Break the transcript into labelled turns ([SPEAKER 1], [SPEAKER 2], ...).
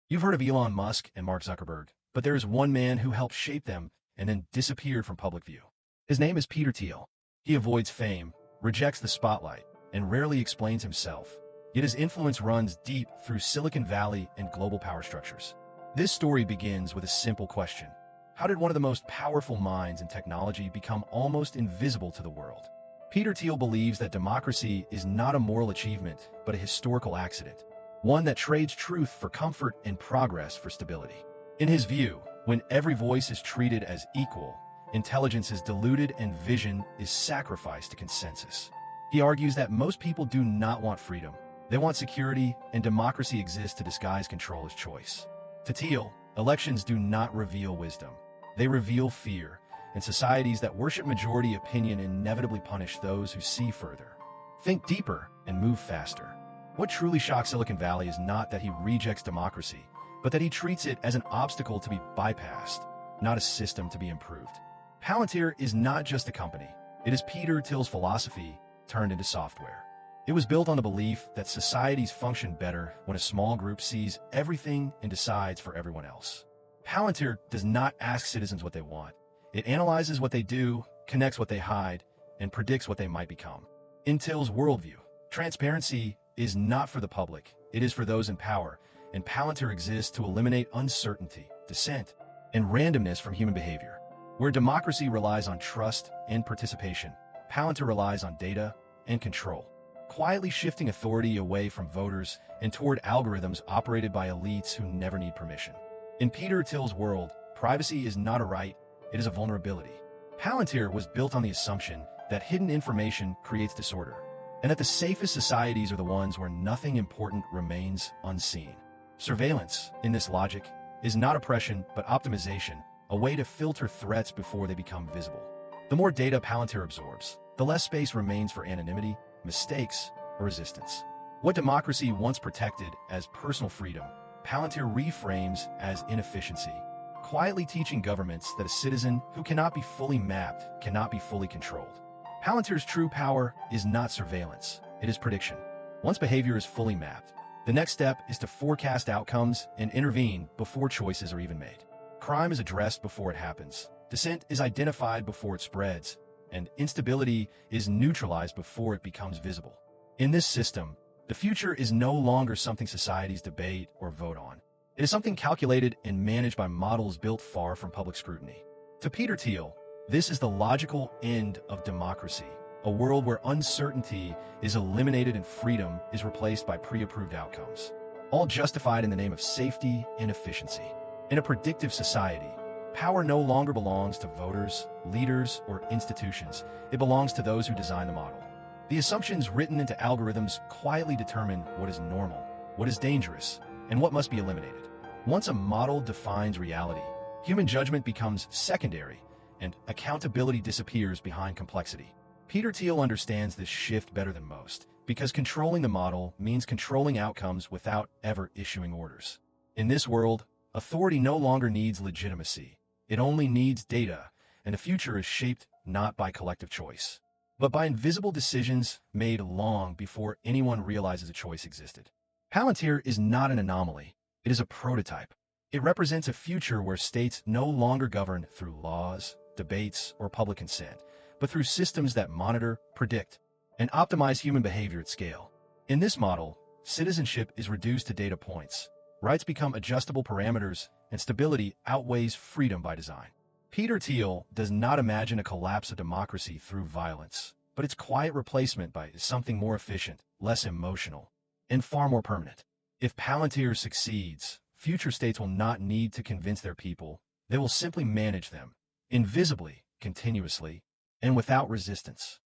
[SPEAKER 1] You've heard of Elon Musk and Mark Zuckerberg, but there is one man who helped shape them and then disappeared from public view. His name is Peter Thiel. He avoids fame, rejects the spotlight, and rarely explains himself. Yet his influence runs deep through Silicon Valley and global power structures. This story begins with a simple question. How did one of the most powerful minds in technology become almost invisible to the world? Peter Thiel believes that democracy is not a moral achievement, but a historical accident, one that trades truth for comfort and progress for stability. In his view, when every voice is treated as equal, intelligence is diluted and vision is sacrificed to consensus. He argues that most people do not want freedom. They want security, and democracy exists to disguise control as choice. To Thiel, elections do not reveal wisdom. They reveal fear, and societies that worship majority opinion inevitably punish those who see further. Think deeper and move faster. What truly shocks Silicon Valley is not that he rejects democracy, but that he treats it as an obstacle to be bypassed, not a system to be improved. Palantir is not just a company. It is Peter Thiel's philosophy turned into software. It was built on the belief that societies function better when a small group sees everything and decides for everyone else. Palantir does not ask citizens what they want. It analyzes what they do, connects what they hide, and predicts what they might become. In Thiel's worldview, transparency is not for the public, it is for those in power, and Palantir exists to eliminate uncertainty, dissent, and randomness from human behavior. Where democracy relies on trust and participation, Palantir relies on data and control, quietly shifting authority away from voters and toward algorithms operated by elites who never need permission. In Peter Thiel's world, privacy is not a right, it is a vulnerability. Palantir was built on the assumption that hidden information creates disorder, and that the safest societies are the ones where nothing important remains unseen. Surveillance, in this logic, is not oppression but optimization, a way to filter threats before they become visible. The more data Palantir absorbs, the less space remains for anonymity, mistakes, or resistance. What democracy once protected as personal freedom, Palantir reframes as inefficiency, quietly teaching governments that a citizen who cannot be fully mapped cannot be fully controlled. Palantir's true power is not surveillance, it is prediction. Once behavior is fully mapped, the next step is to forecast outcomes and intervene before choices are even made. Crime is addressed before it happens, dissent is identified before it spreads, and instability is neutralized before it becomes visible. In this system, the future is no longer something societies debate or vote on. It is something calculated and managed by models built far from public scrutiny. To Peter Thiel, this is the logical end of democracy, a world where uncertainty is eliminated and freedom is replaced by pre-approved outcomes, all justified in the name of safety and efficiency. In a predictive society, power no longer belongs to voters, leaders, or institutions. It belongs to those who design the model. The assumptions written into algorithms quietly determine what is normal, what is dangerous, and what must be eliminated. Once a model defines reality, human judgment becomes secondary, and accountability disappears behind complexity. Peter Thiel understands this shift better than most, because controlling the model means controlling outcomes without ever issuing orders. In this world, authority no longer needs legitimacy. It only needs data, and the future is shaped not by collective choice, but by invisible decisions made long before anyone realizes a choice existed. Palantir is not an anomaly, it is a prototype. It represents a future where states no longer govern through laws, debates, or public consent, but through systems that monitor, predict, and optimize human behavior at scale. In this model, citizenship is reduced to data points, rights become adjustable parameters, and stability outweighs freedom by design. Peter Thiel does not imagine a collapse of democracy through violence, but its quiet replacement by something more efficient, less emotional, and far more permanent. If Palantir succeeds, future states will not need to convince their people, they will simply manage them, invisibly, continuously, and without resistance.